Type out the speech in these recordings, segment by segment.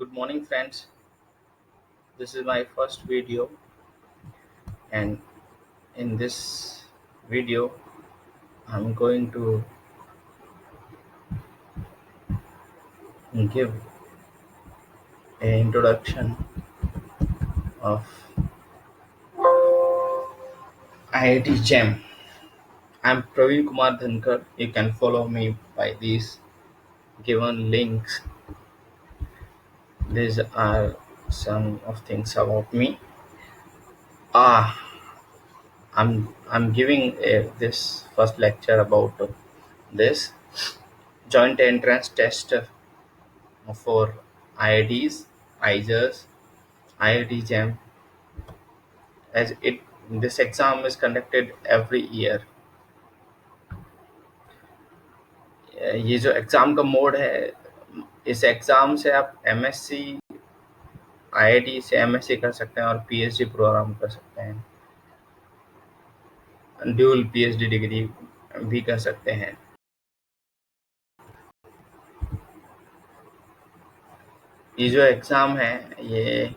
Good morning, friends. This is my first video, and in this video, I'm going to give an introduction of IIT GEM. I'm Praveen Kumar Dhankar. You can follow me by these given links. These are some of things about me. Ah, I'm giving this first lecture about this joint entrance test for IITs, IJRs, IIT JAM, as it this exam is conducted every year. ये जो exam का mode है, इस exam से आप MSc IIT से MSc कर सकते हैं और पीएचडी प्रोग्राम कर सकते हैं, ड्यूल पीएचडी डिग्री भी कर सकते हैं। ये जो एग्ज़ाम है, ये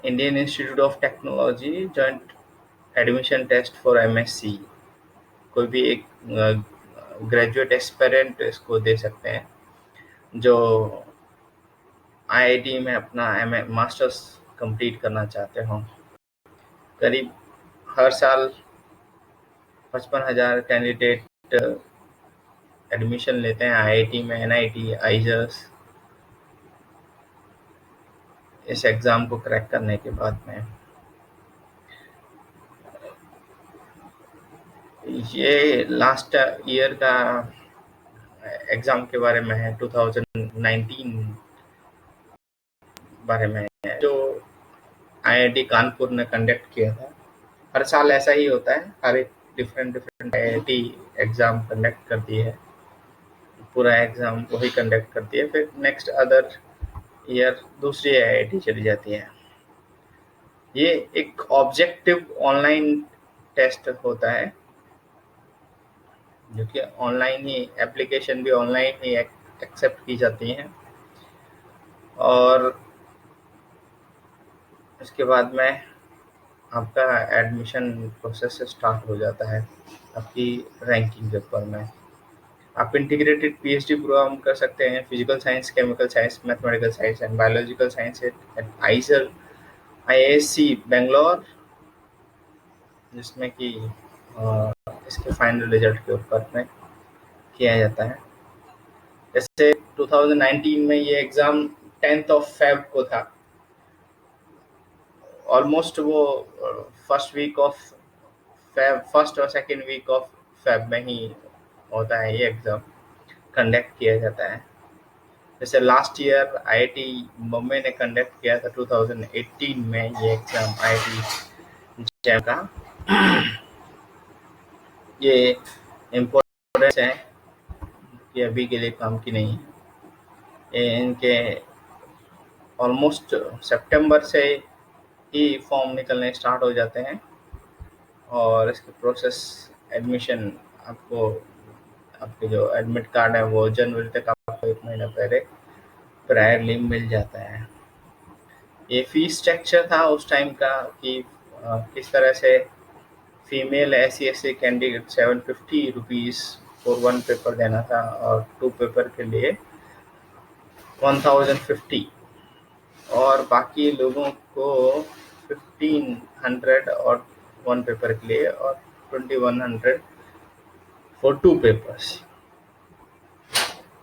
Indian Institute of Technology Joint Admission Test for MSc, कोई भी एक ग्रेजुएट एस्पिरेंट इसको दे सकते हैं जो आईआईटी में अपना मास्टर्स कंप्लीट करना चाहते हो। करीब हर साल 55,000 कैंडिडेट एडमिशन लेते हैं आईआईटी में, एनआईटी, आइजर्स इस एग्ज़ाम को क्रैक करने के बाद में। ये लास्ट ईयर का एग्ज़ाम के बारे में है, 2019 बारे में है, जो आईआईटी कानपुर ने कंडक्ट किया था। हर साल ऐसा ही होता है, हर एक डिफरेंट आईआईटी एग्ज़ाम कंडक्ट करती है, पूरा एग्ज़ाम वही कंडक्ट करती है, फिर नेक्स्ट अदर ईयर दूसरी आईआईटी चली जाती है। ये एक ऑब्जेक्टिव ऑनलाइन टेस्ट होता है, जो कि ऑनलाइन ही, एप्लीकेशन भी ऑनलाइन ही एक्सेप्ट की जाती हैं, और इसके बाद में आपका एडमिशन प्रोसेस स्टार्ट हो जाता है आपकी रैंकिंग के ऊपर में। आप इंटीग्रेटेड पीएचडी प्रोग्राम कर सकते हैं, physical science, chemical science, mathematical science and biological science at IISER IISc Bangalore, जिसमें कि इसके फाइनल रिजल्ट के ऊपर में किया जाता है। जैसे 2019 में ये एग्ज़ाम 10 फेब को था, ऑलमोस्ट वो फर्स्ट और सेकेंड वीक ऑफ फेब में ही होता है, ये एग्ज़ाम कंडक्ट किया जाता है। जैसे लास्ट ईयर आईआईटी बम्बई ने कंडक्ट किया था 2018 में ये एग्ज़ाम आईआईटी जैम का। ये इम्पोर्टेंस है कि अभी के लिए काम की नहीं है। इनके ऑलमोस्ट सितंबर से ही फॉर्म निकलने स्टार्ट हो जाते हैं, और इसके प्रोसेस एडमिशन आपको, आपके जो एडमिट कार्ड है वो जनवरी तक आपको 1 महीना पहले प्रायरली मिल जाता है। ये फीस स्ट्रक्चर था उस टाइम का कि किस तरह से female SC/ST candidate 750 rupees for 1 paper देना था, और 2 पेपर के लिए 1050, और बाकी लोगों को 1500 और 1 पेपर के लिए, और 2100 फॉर 2 पेपर्स।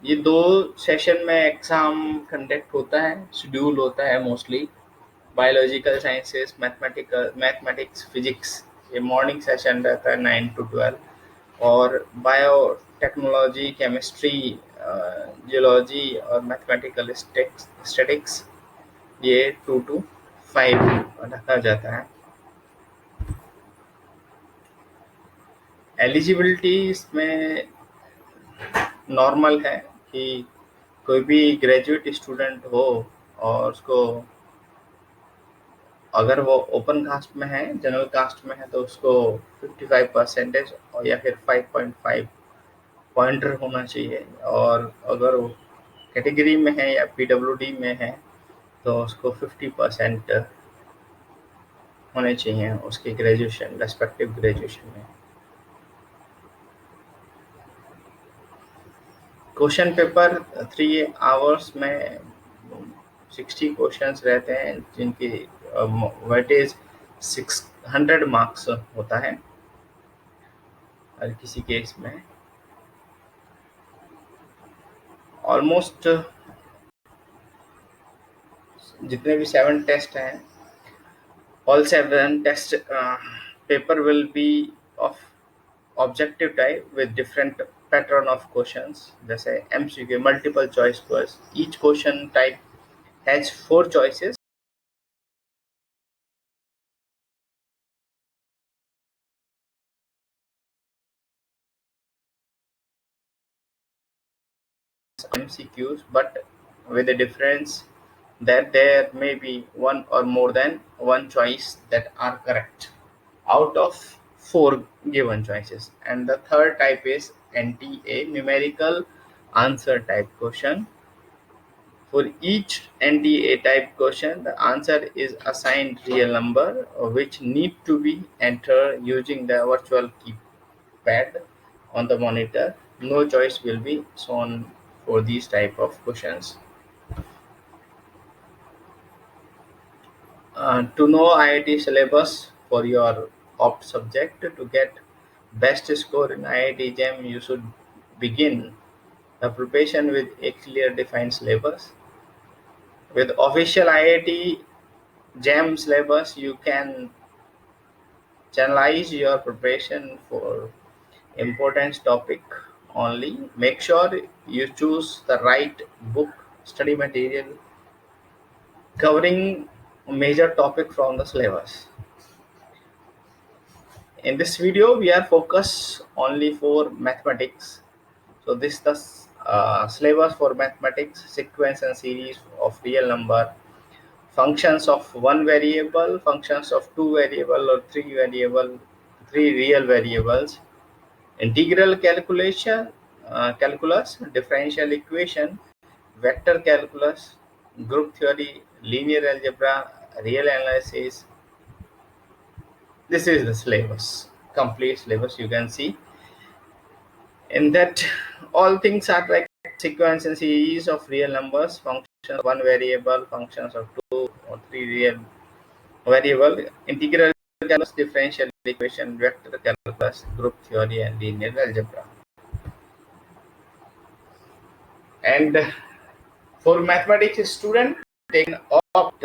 ये 2 सेशन में एग्ज़ाम कंडक्ट होता है, शेड्यूल होता है mostly biological sciences, mathematics, physics. ये मॉर्निंग सेशन रहता है 9 to 12, और बायोटेक्नोलॉजी, केमिस्ट्री, जियोलॉजी और मैथमेटिकल स्टैटिक्स ये 2 to 5 रखा जाता है। एलिजिबिलिटी इसमें नॉर्मल है कि कोई भी ग्रेजुएट स्टूडेंट हो, और उसको अगर वो ओपन कास्ट में है, जनरल कास्ट में है, तो उसको 55% और या फिर 5.5 पॉइंटर होना चाहिए, और अगर वो कैटेगरी में है या PWD में है तो उसको 50% होने चाहिए उसके ग्रेजुएशन, रेस्पेक्टिव ग्रेजुएशन में। क्वेश्चन पेपर 3 आवर्स में 60 क्वेश्चंस रहते हैं जिनकी वेटेज 600 मार्क्स होता है हर किसी केस में। ऑलमोस्ट जितने भी 7 टेस्ट हैं, all 7 test paper will be of objective type with different pattern of questions, जैसे MCQ multiple choice quiz. Each question type has 4 choices. MCQs, but with the difference that there may be one or more than one choice that are correct out of 4 given choices. And the third type is NTA, numerical answer type question. For each NTA type question, the answer is assigned real number which need to be entered using the virtual keypad on the monitor. No choice will be shown for these type of questions. To know IIT syllabus for your opt subject, to get best score in IIT JAM, you should begin the preparation with a clear defined syllabus. With official IIT JAM syllabus, you can channelize your preparation for important topic only. Make sure you choose the right book, study material covering major topic from the syllabus. In this video, we are focused only for mathematics. So this is the syllabus for mathematics, sequence and series of real number, functions of one variable, functions of two variable or three real variables, integral calculus, differential equation, vector calculus, group theory, linear algebra, real analysis. This is the syllabus, complete syllabus. You can see in that all things are like sequence and series of real numbers, functions of one variable, functions of two or three real variable, integral calculus, differential equation, vector calculus, group theory, and linear algebra. And for mathematics student, they can opt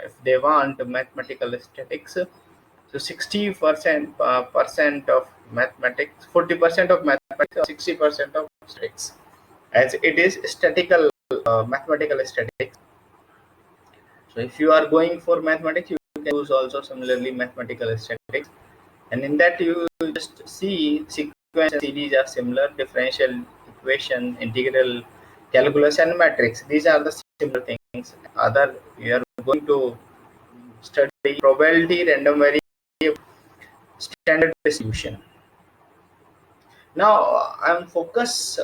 if they want mathematical statistics. So 60% percent of mathematics, 40% of mathematics, 60% of statistics, as it is statistical mathematical statistics. So if you are going for mathematics, you can use also similarly mathematical statistics, and in that you just see sequence and series are similar, differential equation, integral calculus, and matrix. These are the similar things. Other you are going to study probability, random variable, standard distribution. Now I'm focused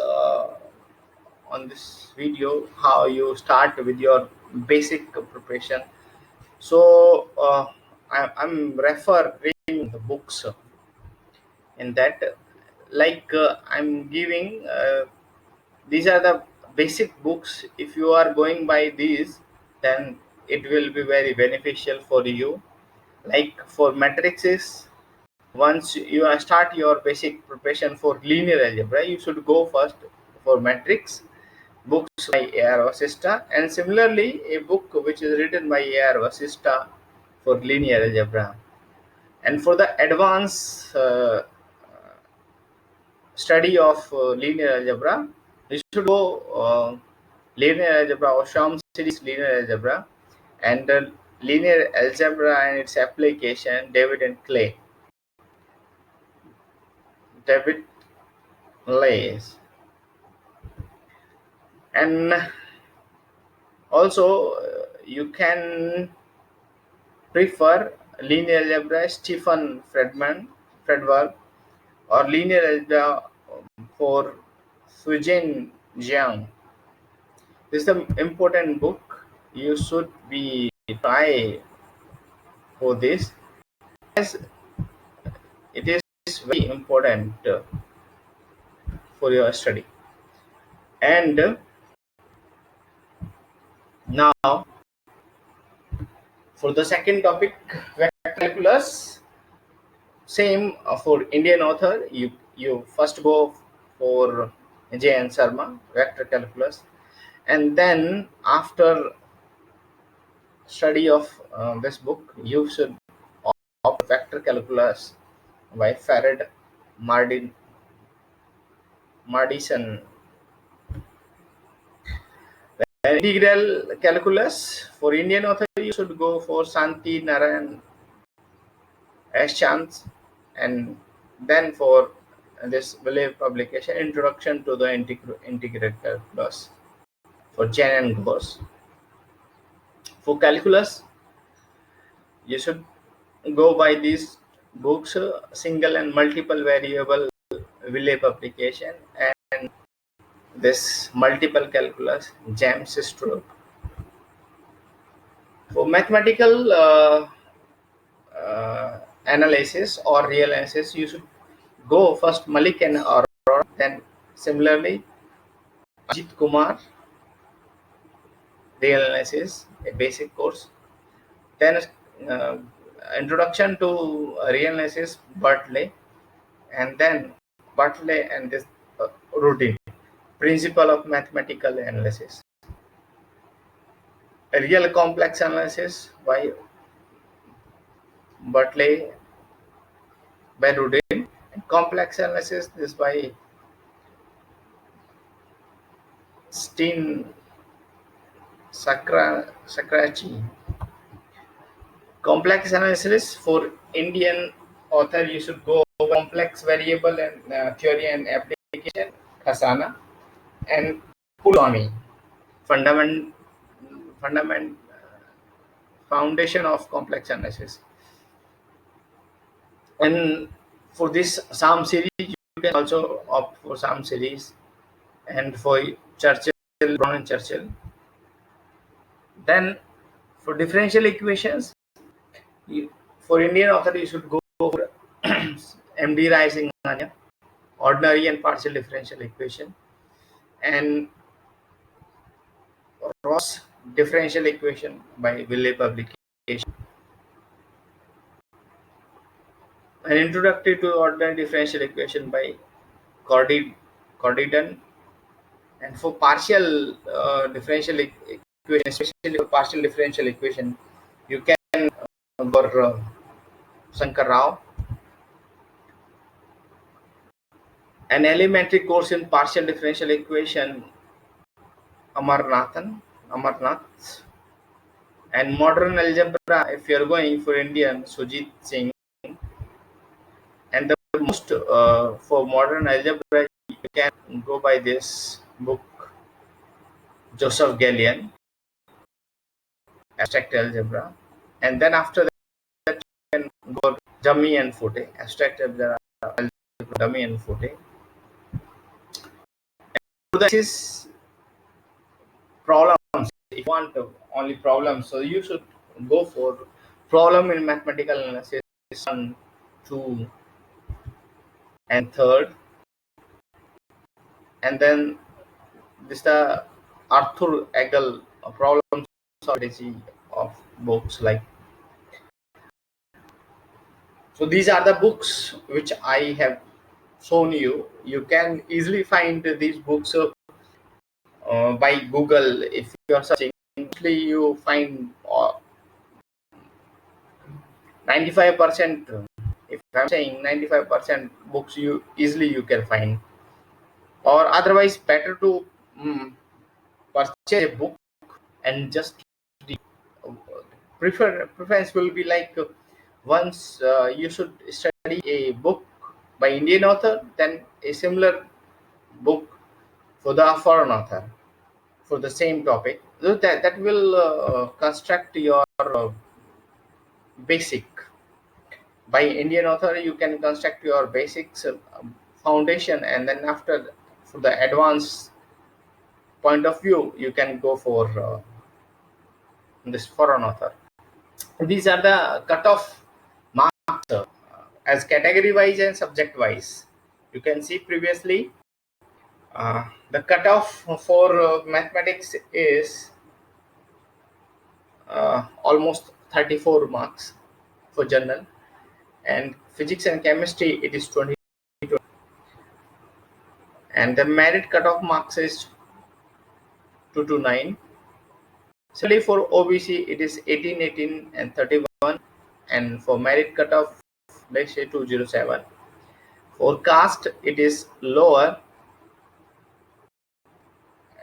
on this video how you start with your basic preparation. So I'm referring the books in that, like I'm giving these are the basic books. If you are going by these, then it will be very beneficial for you. Like for matrices, once you start your basic preparation for linear algebra, you should go first for matrix books by A.R. Vasista, and similarly a book which is written by A.R. Vasista for linear algebra. And for the advanced study of linear algebra, you should go linear algebra or Sham series linear algebra, and linear algebra and its application, David and Clay. David Lays. And also you can prefer linear algebra Stephen Fredberg, or linear algebra for Sujin Jiang. This is the important book. You should be try for this, as it is very important for your study. And now for the second topic, vector calculus. Same for Indian author. You first go for J.N. Sharma, vector calculus, and then after study of this book, you should opt vector calculus by Farad Mardison. And integral calculus for Indian author, you should go for Santi Narayan Chance, and then for this Wiley publication, Introduction to the Integral Calculus for Chen and Ghosh. For calculus, you should go by these books, Single and Multiple Variable Wiley publication, and this Multiple Calculus, James Stroop. For mathematical analysis or real analysis, you should go first Malik and Aurora, then similarly Ajit Kumar, real analysis, a basic course, then uh, introduction to real analysis, Bartley, and then Bartley and this routine, principle of mathematical analysis, a real complex analysis by Bartley, by Rudin, and complex analysis this by Steen Sakrachi. Complex analysis for Indian author, you should go over complex variable and theory and application, Khasana, and Pulwami, fundament foundation of complex analysis. And for this Sam series, you can also opt for Sam series, and for Churchill, Brown and Churchill. Then for differential equations, for Indian author, you should go for MD Rising ordinary and partial differential equation, and Ross differential equation by Wiley publication. An introductory to ordinary differential equation by Cordidan, and for partial differential equation, especially for partial differential equation, you can go for Shankar Rao. An elementary course in partial differential equation, Amarnath, and modern algebra, if you are going for Indian, Sujit Singh. And the most for modern algebra, you can go by this book, Joseph Gallian, Abstract Algebra, and then after that you can go Dummy and Foote, Abstract Algebra, Dummy and Foote. This is problems. If you want only problems, so you should go for problem in mathematical analysis 1, 2, and 3rd, and then this the Arthur Egel problem strategy of books like. So these are the books which I have shown you. You can easily find these books by Google. If you are searching, you find 95%. If I'm saying 95% books, you can find, or otherwise better to purchase a book and just read. Preference will be like once you should study a book by Indian author, then a similar book for the foreign author for the same topic. So that will construct your basic. By Indian author, you can construct your basics foundation, and then after for the advanced point of view, you can go for this for an author. These are the cutoff marks as category wise and subject wise. You can see previously the cutoff for mathematics is almost 34 marks for general, and physics and chemistry it is 20, and the merit cutoff marks is 229. Similarly for OBC it is 18, 18 and 31, and for merit cutoff let's say 207. For caste it is lower,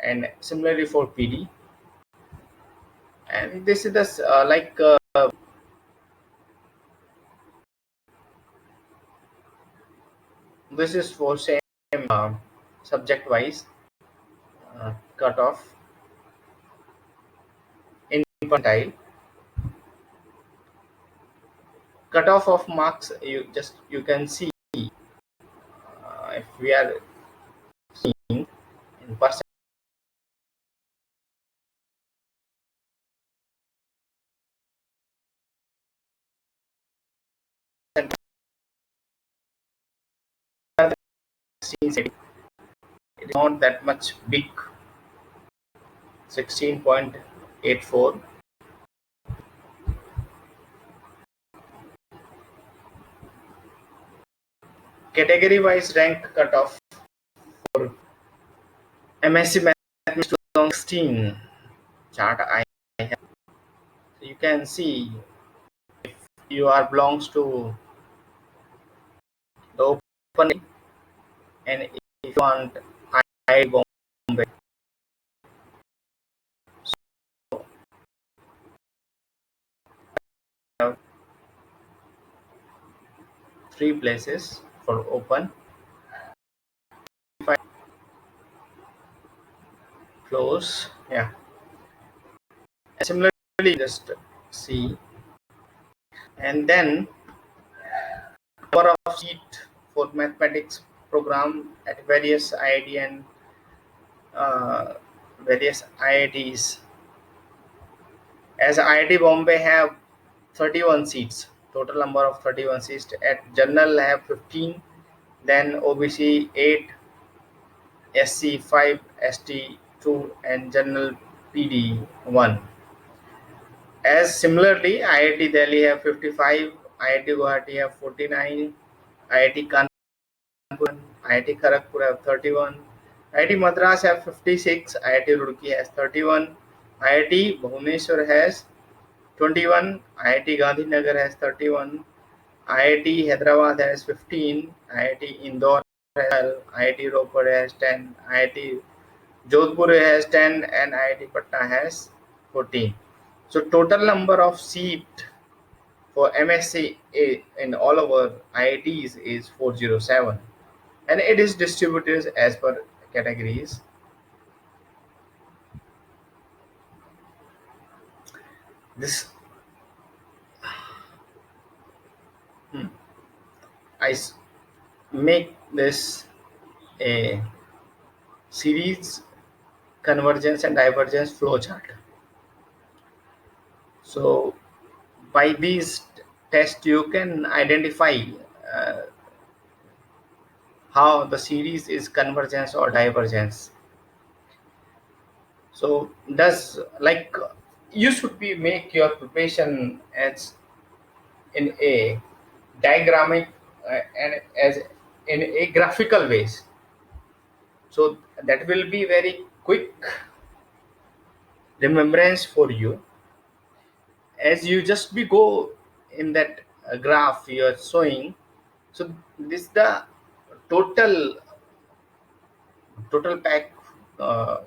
and similarly for PD. And this is the this is for same subject wise cutoff in infantile. Cutoff of marks you can see if we are seeing in percent. It is not that much big, 16.84. Category wise rank cutoff for MSc Mathematics 2016 chart I have. So you can see if you are belongs to the open, and if you want IIT Bombay, so have 3 places for open, 5 close. Yeah. And similarly, just see, and then number of seat for mathematics program at various IIT and various IITs. As IIT Bombay have 31 seats, total number of 31 seats. At general have 15, then OBC 8, SC 5, ST 2, and general PD 1. As similarly, IIT Delhi have 55, IIT Guwahati have 49, IIT Kanpur, IIT Kharagpur have 31, IIT Madras have 56, IIT Roorkee has 31, IIT Bhubaneswar has 21, IIT Gandhinagar has 31, IIT Hyderabad has 15, IIT Indore has 12, IIT Ropar has 10, IIT Jodhpur has 10, and IIT Patna has 14. So total number of seat for MSc in all over IITs is 407, and it is distributed as per categories. This I make this a series convergence and divergence flow chart. So by these tests you can identify uh, how the series is convergence or divergence. So does like you should be make your preparation as in a diagrammic and as in a graphical ways, so that will be very quick remembrance for you. As you just be go in that graph you are showing, so this the total total pack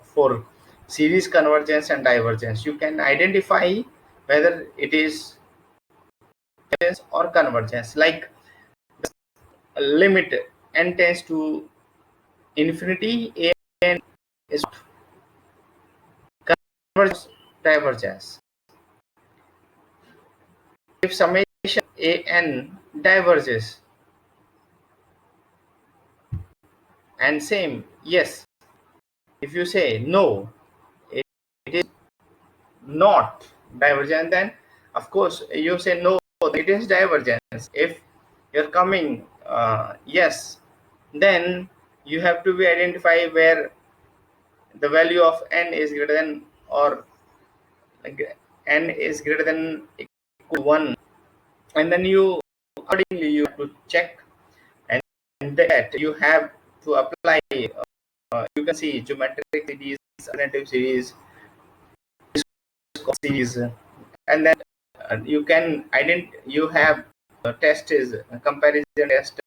for series convergence and divergence. You can identify whether it is divergence or convergence, like limit n tends to infinity, and is convergence, divergence. If summation an diverges, and same, yes, If you say no, it is not divergent, then of course you say no, it is divergence. If you're coming yes, then you have to be identify where the value of n is greater than, or n is greater than equal to 1, and then you accordingly you have to check, and that you have to apply. You can see geometric series, alternative series, series, and then you can you have a test is a comparison test,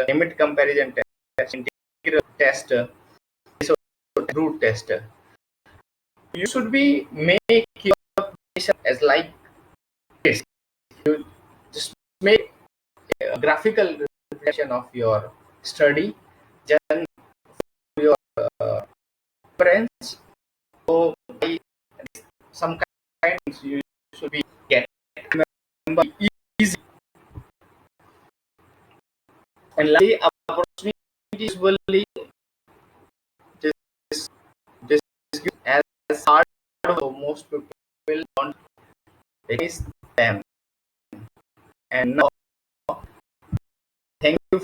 limit comparison test, integral test, so root test. You should be make your application as like this. You just make a graphical representation of your study, then your friends. So by some kind you should be get remember easy, and lastly opportunity usually this this as hard, so most people will don't face them. And now thank you